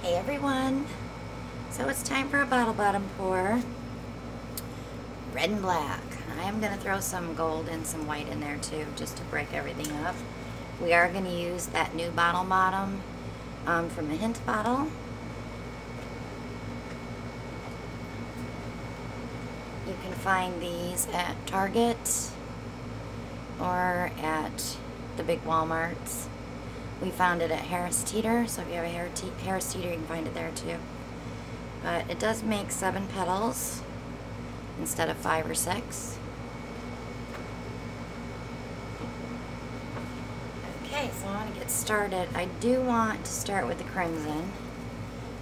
Hey everyone, so it's time for a bottle bottom pour. Red and black. I am going to throw some gold and some white in there too, just to break everything up. We are going to use that new bottle bottom from the Hint bottle. You can find these at Target or at the big Walmarts. We found it at Harris Teeter, so if you have a Harris Teeter, you can find it there too. But it does make 7 petals instead of 5 or 6. Okay, so I want to get started. I do want to start with the crimson,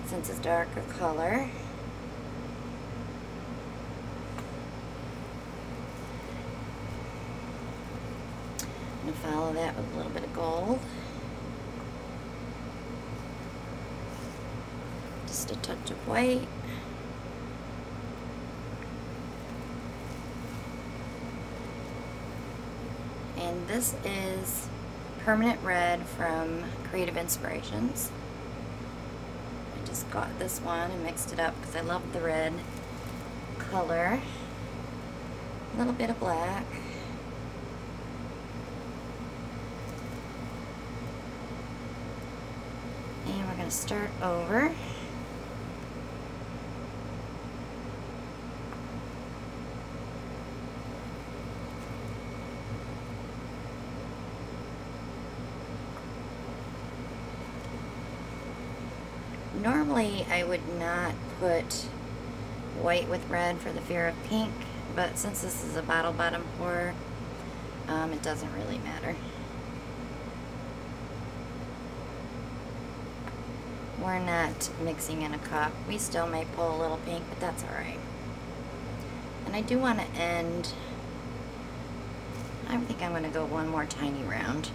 since it's a darker color. I'm going to follow that with a little bit of gold. Just a touch of white. And this is Permanent Red from Creative Inspirations. I just got this one and mixed it up because I love the red color. A little bit of black. And we're going to start over. Normally I would not put white with red for the fear of pink, but since this is a bottle bottom pour, it doesn't really matter. We're not mixing in a cup. We still may pull a little pink, but that's alright. And I do want to end, I think I'm going to go one more tiny round.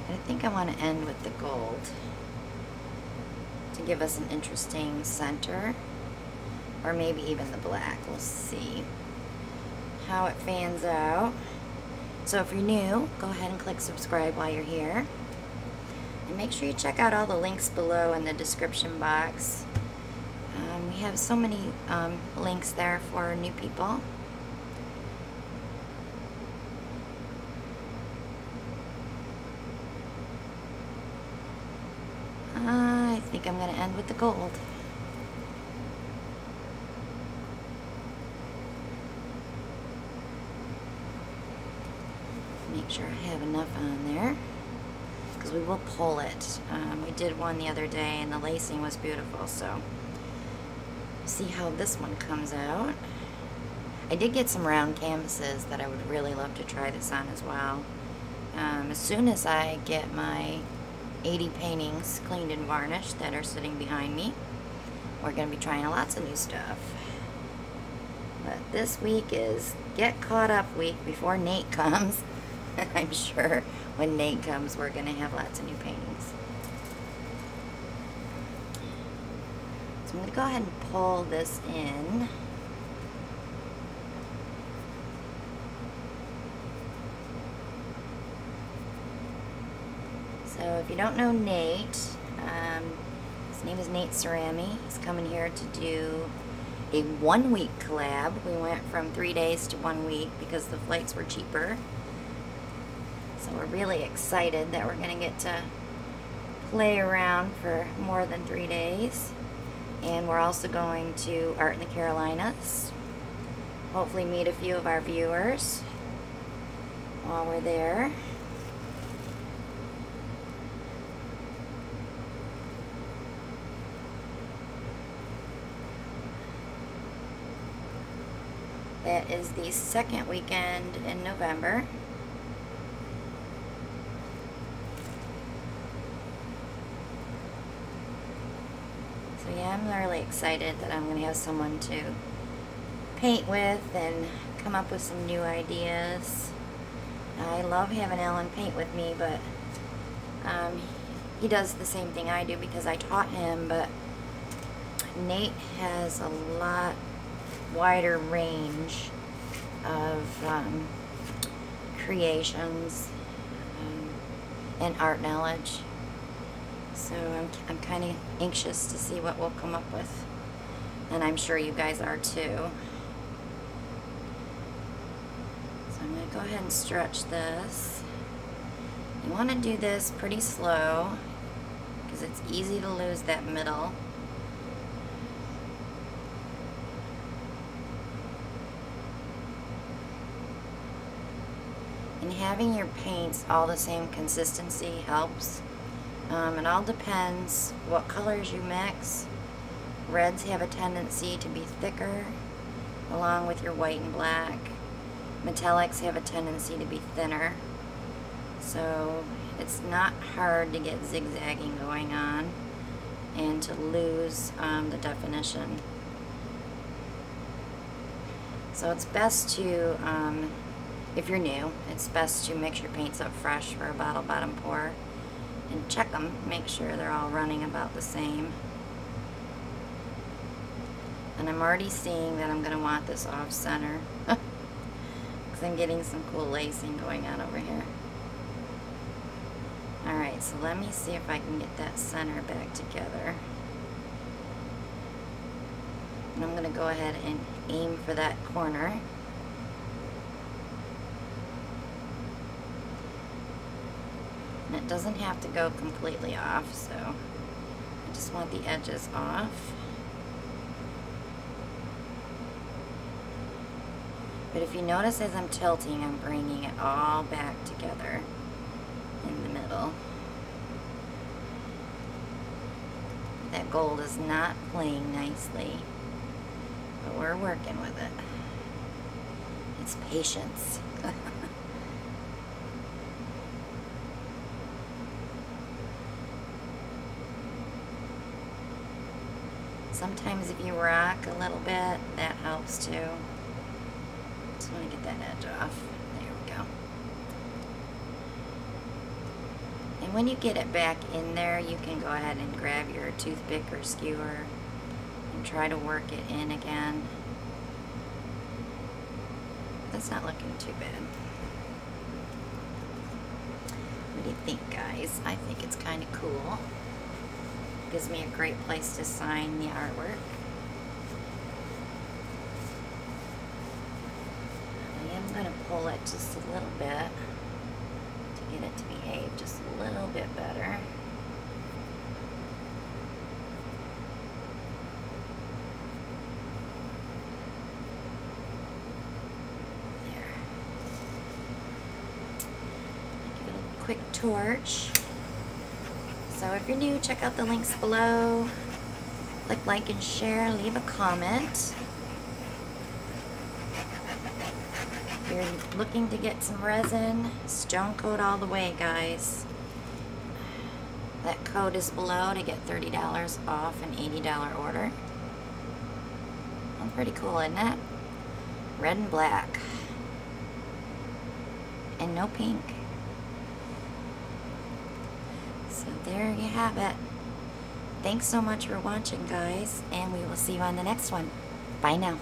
I think I want to end with the gold to give us an interesting center, or maybe even the black. We'll see how it fans out. So if you're new, go ahead and click subscribe while you're here, and make sure you check out all the links below in the description box. We have so many links there for new people. I think I'm going to end with the gold. Make sure I have enough on there, because we will pull it. We did one the other day and the lacing was beautiful, so see how this one comes out. I did get some round canvases that I would really love to try this on as well. As soon as I get my 80 paintings cleaned and varnished that are sitting behind me, we're going to be trying lots of new stuff. But this week is get caught up week before Nate comes. I'm sure when Nate comes we're going to have lots of new paintings. So I'm going to go ahead and pull this in. So if you don't know Nate, his name is Nate Cerami. He's coming here to do a 1-week collab. We went from 3 days to 1 week because the flights were cheaper. So we're really excited that we're going to get to play around for more than 3 days. And we're also going to Art in the Carolinas. Hopefully meet a few of our viewers while we're there. That is the second weekend in November. So yeah, I'm really excited that I'm going to have someone to paint with and come up with some new ideas. I love having Alan paint with me, but he does the same thing I do because I taught him, but Nate has a lot wider range of creations and art knowledge. So I'm kind of anxious to see what we'll come up with. And I'm sure you guys are too. So I'm going to go ahead and stretch this. You want to do this pretty slow because it's easy to lose that middle. And having your paints all the same consistency helps. It all depends what colors you mix. Reds have a tendency to be thicker along with your white and black. Metallics have a tendency to be thinner. So it's not hard to get zigzagging going on and to lose the definition. So it's best to, if you're new, it's best to mix your paints up fresh for a bottle bottom pour and check them, make sure they're all running about the same. And I'm already seeing that I'm going to want this off center because I'm getting some cool lacing going on over here. Alright, so let me see if I can get that center back together. And I'm going to go ahead and aim for that corner. And it doesn't have to go completely off, so I just want the edges off. But if you notice as I'm tilting, I'm bringing it all back together in the middle. That gold is not playing nicely, but we're working with it. It's patience. Sometimes if you rock a little bit, that helps too. Just want to get that edge off. There we go. And when you get it back in there, you can go ahead and grab your toothpick or skewer and try to work it in again. That's not looking too bad. What do you think, guys? I think it's kind of cool. Gives me a great place to sign the artwork. I am going to pull it just a little bit to get it to behave just a little bit better. There. Give it a quick torch. So if you're new, check out the links below. Click like and share, leave a comment. If you're looking to get some resin, stone coat all the way, guys. That code is below to get $30 off an $80 order. That's pretty cool, isn't it? Red and black. And no pink. So there you have it. Thanks so much for watching, guys, and we will see you on the next one. Bye now.